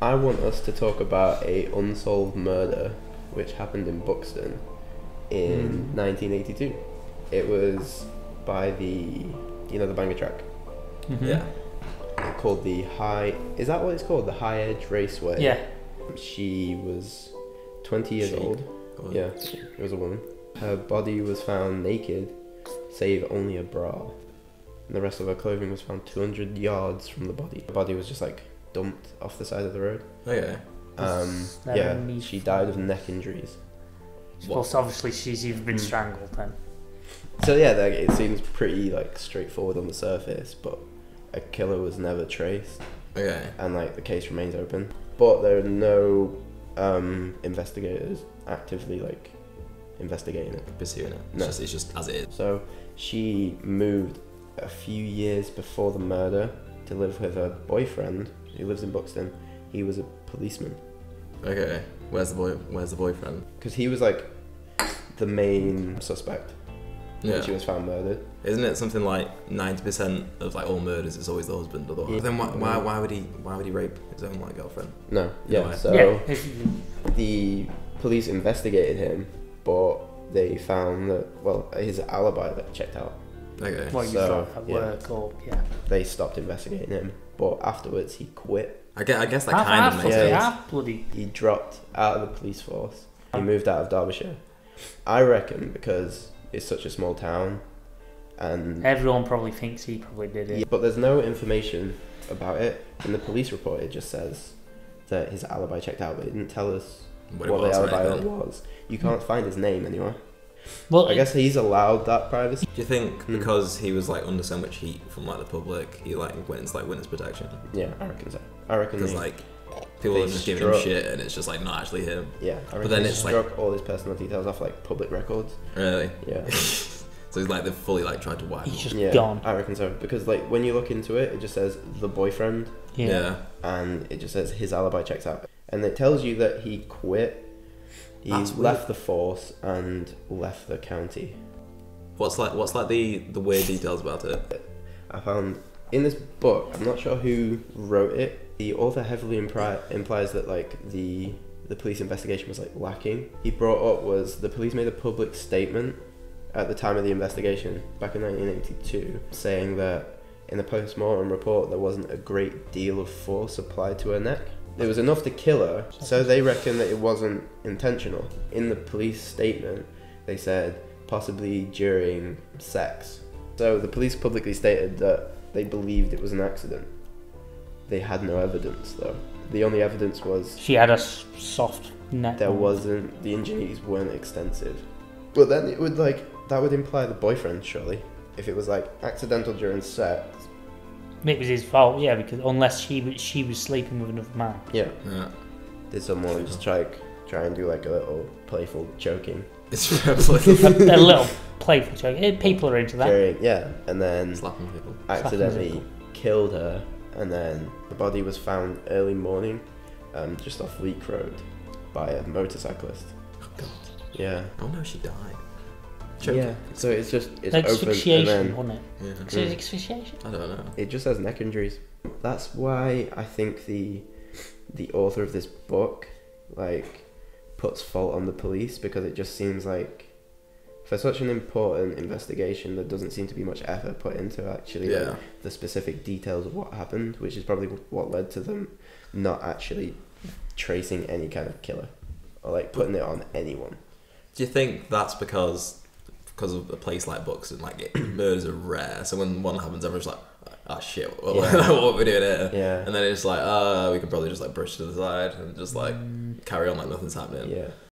I want us to talk about a unsolved murder which happened in Buxton in 1982. It was by the Bangor track. Yeah. Called the High. Is that what it's called? The High Edge Raceway. Yeah. She was 20 years old. God. Yeah, it was a woman. Her body was found naked, save only a bra. And the rest of her clothing was found 200 yards from the body. The body was just like dumped off the side of the road. Okay. Yeah, she died of neck injuries. Well, so obviously she's either been strangled then. So yeah, like, it seems pretty like straightforward on the surface, but a killer was never traced. Okay. And like the case remains open. But there are no investigators actively like investigating it. Pursuing it. No. It's just as it is. So she moved a few years before the murder to live with her boyfriend, who lives in Buxton. He was a policeman. Okay. Where's the boyfriend? Because he was like the main suspect when she was found murdered. Isn't it something like 90% of like all murders is always the husband or the wife? Yeah. Then why would he rape his own like girlfriend? No. No Yeah. way. So Yeah. the police investigated him, but they found that his alibi that checked out. Okay. So, Well, What you thought at work or They stopped investigating him, but afterwards he quit. I guess that kind of makes sense. bloody. He dropped out of the police force. He moved out of Derbyshire. I reckon because it's such a small town, and Everyone probably thinks he probably did it. but there's no information about it in the police report. It just says that his alibi checked out, but it didn't tell us What what it was the or alibi anything. was. You can't find his name anywhere. Well, I guess he's allowed that privacy. Do you think because he was like under so much heat from like the public, he like went into like witness protection? Yeah, I reckon so. I reckon Because they- like people they are just giving him struck- shit, and it's just like not actually him. Yeah, I reckon then they it's like- struck all his personal details off like public records. Really? Yeah. So he's like they've fully like tried to wipe him. he's just Yeah, gone. I reckon so, because like when you look into it, it just says the boyfriend, Yeah. and it just says his alibi checks out, and it tells you that he quit. He That's left the force and left the county. What's like the weird details about it? I found in this book, I'm not sure who wrote it. The author heavily implies that like the police investigation was like lacking. He brought up was the police made a public statement at the time of the investigation back in 1982, saying that in the post-mortem report there wasn't a great deal of force applied to her neck. It was enough to kill her, so they reckon that it wasn't intentional. In the police statement, they said possibly during sex. So the police publicly stated that they believed it was an accident. They had no evidence though. The only evidence was She had a soft neck. the injuries weren't extensive. But then it would that would imply the boyfriend, surely. If it was like accidental during sex. It was his fault, yeah, because unless she was sleeping with another man. Yeah. Yeah. Did someone just try and do like a little playful choking? It's just like A little playful joke. People are into that. And then slapping people. accidentally killed her, and then the body was found early morning, just off Leek Road, by a motorcyclist. Oh god. Yeah. Oh no, she died. Yeah. So it's open, and Asphyxiation, then wasn't it? Yeah. Is it asphyxiation? I don't know. it just has neck injuries. That's why I think the author of this book puts fault on the police, because it just seems like for such an important investigation there doesn't seem to be much effort put into actually the specific details of what happened, which is probably what led to them not actually tracing any kind of killer or putting it on anyone. Do you think that's because of a place like Buxton, murders are rare, so when one happens everyone's like, oh shit, what are we doing here? Yeah. And then it's like, we could probably just brush to the side and just carry on like nothing's happening. Yeah.